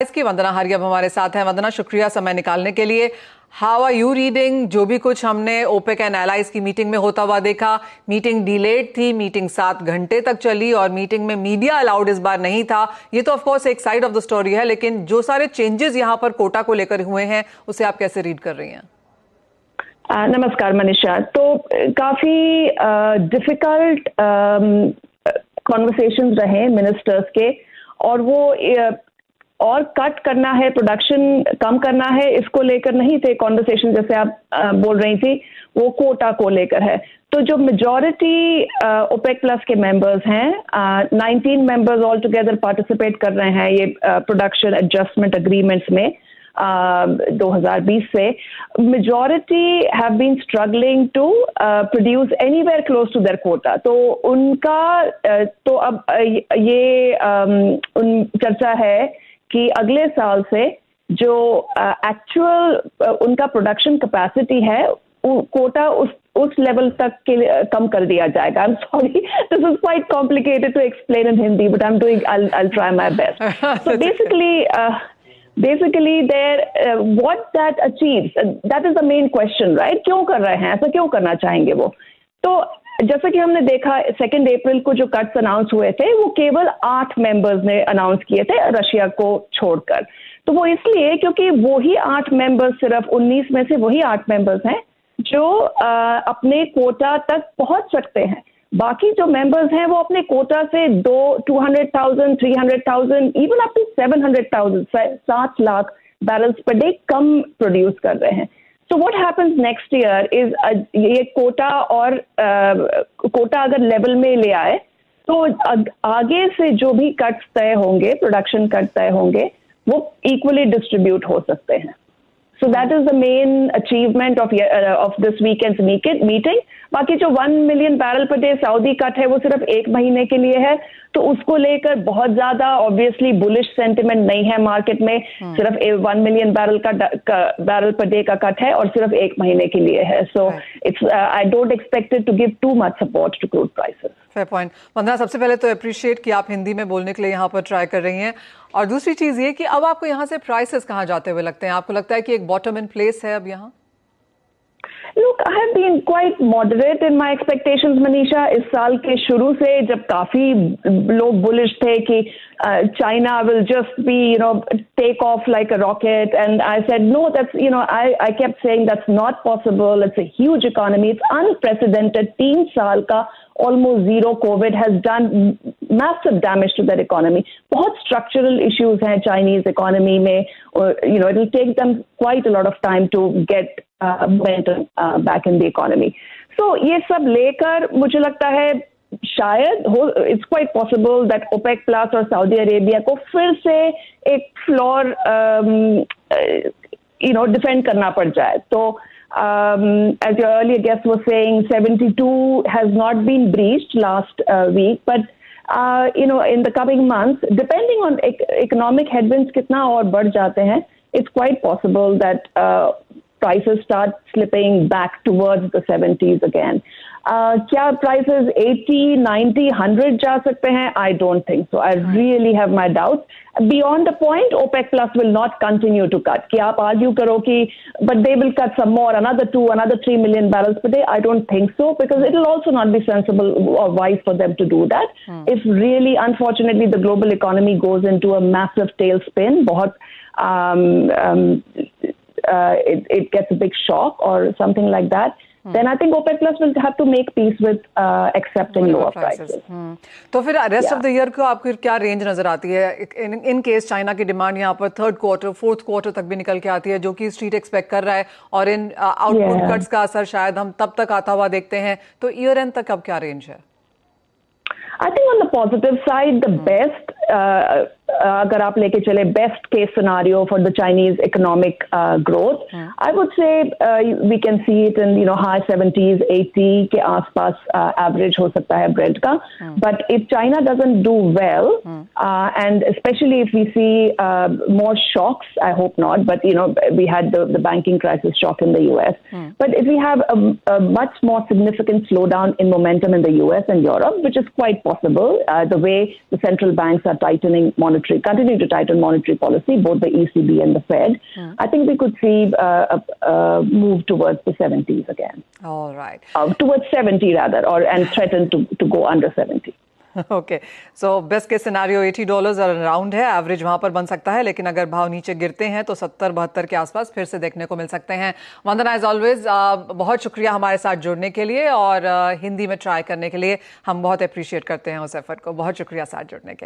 इसकी वंदना हरी अब हमारे साथ हैं। वंदना, शुक्रिया समय निकालने के लिए। हाउ आर यू रीडिंग जो भी कुछ हमने ओपेक एंड एलाइज की मीटिंग में होता हुआ देखा? मीटिंग डिलेड थी, मीटिंग 7 घंटे तक चली और मीटिंग में मीडिया अलाउड इस बार नहीं था। ये तो ऑफ कोर्स एक साइड ऑफ द स्टोरी है, लेकिन जो सारे चेंजेस यहाँ पर कोटा को लेकर हुए हैं उसे आप कैसे रीड कर रही हैं? नमस्कार मनीषा। तो काफी डिफिकल्ट कॉन्वर्सेशंस रहे मिनिस्टर्स के, और वो और कट करना है, प्रोडक्शन कम करना है, इसको लेकर नहीं थे कॉन्वर्सेशन जैसे आप बोल रही थी, वो कोटा को लेकर है। तो जो मेजॉरिटी ओपेक प्लस के मेंबर्स हैं, 19 मेंबर्स ऑल टुगेदर पार्टिसिपेट कर रहे हैं ये प्रोडक्शन एडजस्टमेंट अग्रीमेंट्स में 2020 से। Majority have been struggling to produce anywhere close to their quota. तो उनका तो अब ये उन चर्चा है कि अगले साल से जो एक्चुअल उनका प्रोडक्शन कैपेसिटी है, कोटा उस लेवल तक के कम कर दिया जाएगा। I am sorry, this is quite complicated to explain in Hindi, but I'll try my best. So basically there what that achieves, that is the main question, right? क्यों कर रहे हैं ऐसा, क्यों करना चाहेंगे वो? तो जैसा कि हमने देखा 2 अप्रैल को जो कट्स अनाउंस हुए थे वो केवल 8 मेंबर्स ने अनाउंस किए थे, रशिया को छोड़कर। तो वो इसलिए क्योंकि वही 8 मेंबर्स, सिर्फ 19 में से वही 8 मेंबर्स हैं जो अपने कोटा तक पहुंच सकते हैं। बाकी जो मेंबर्स हैं वो अपने कोटा से 200,000, 300,000, even up to 700,000, 7 lakh barrels per day कम प्रोड्यूस कर रहे हैं। So what happens next year is ये कोटा और कोटा अगर लेवल में ले आए तो आगे से जो भी कट्स तय होंगे, प्रोडक्शन कट तय होंगे, वो इक्वली डिस्ट्रीब्यूट हो सकते हैं। So that is the main achievement of this weekend's meeting. बाकी जो 1 million barrel per day Saudi cut है वो सिर्फ 1 महीने के लिए है, तो उसको लेकर बहुत ज्यादा ऑब्वियसली बुलिश सेंटिमेंट नहीं है मार्केट में। सिर्फ 1 मिलियन बैरल पर डे का कट है और सिर्फ 1 महीने के लिए है। So it's I don't expect it to give too much support to crude prices. Fair point. Vandana, सबसे पहले तो अप्रिशिएट कि आप हिंदी में बोलने के लिए यहाँ पर ट्राई कर रही हैं, और दूसरी चीज ये कि अब आपको यहाँ से प्राइसेस कहाँ जाते हुए लगते हैं? आपको लगता है कि एक बॉटम इन प्लेस है अब यहाँ? Look, I have been quite moderate in my expectations, Manisha. इस साल के शुरू से जब काफी लोग bullish थे कि China will just be, take off like a rocket, and I said no, that's, I kept saying that's not possible. It's a huge economy. It's unprecedented. 3 साल का almost zero COVID has done massive damage to their economy. बहुत structural issues हैं Chinese economy में. It will take them quite a lot of time to get momentum back in the economy. So ये सब लेकर मुझे लगता है शायद it's quite possible that OPEC Plus और सऊदी अरेबिया को फिर से एक फ्लोर डिफेंड करना पड़ जाए। तो as your earlier guest was saying, 72 has not been breached last week, but in the coming months, depending on economic headwinds कितना और बढ़ जाते हैं, it's quite possible that prices start slipping back towards the 70s again. क्या prices 80, 90, 100 जा सकते हैं? I don't think so. I really have my doubts. Beyond the point, OPEC Plus will not continue to cut. कि आप argue करो कि but they will cut some more, another 2, another 3 million barrels per day. I don't think so, because it will also not be sensible or wise for them to do that. If really, unfortunately, the global economy goes into a massive tailspin, बहुत it gets a big shock or something like that, then I think OPEC Plus will have to make peace with accepting lower prices. तो फिर rest of the year को आपको क्या range नजर आती है? In case China की demand यहाँ पर 3rd क्वार्टर 4th क्वार्टर तक भी निकल के आती है, जो कि स्ट्रीट एक्सपेक्ट कर रहा है, और इन आउटपुट कट्स का असर शायद हम तब तक आता हुआ देखते हैं, तो ईयर एंड तक अब क्या रेंज है? I think on the positive side, the best, अगर आप लेके चले best case scenario for the Chinese economic growth, I would say we can see it in high 70s, 80 के आसपास average हो सकता है Brent का. But if China doesn't do well, and especially if we see more shocks, I hope not, but we had the banking crisis shock in the US. But if we have a much more significant slowdown in momentum in the US and Europe, which is quite possible, the way the central banks are tightening monetary continue to tighten monetary policy, both the ECB and the Fed, I think we could see a move towards the 70s again. All right. Towards 70 rather, and threaten to go under 70. Okay, so best case scenario $80 around है, average वहां पर बन सकता है, लेकिन अगर भाव नीचे गिरते हैं तो 70-72 के आसपास फिर से देखने को मिल सकते हैं। वंदना, एज ऑलवेज बहुत शुक्रिया हमारे साथ जुड़ने के लिए और हिंदी में ट्राई करने के लिए। हम बहुत अप्रिशिएट करते हैं उस एफर्ट को। बहुत शुक्रिया साथ जुड़ने के लिए।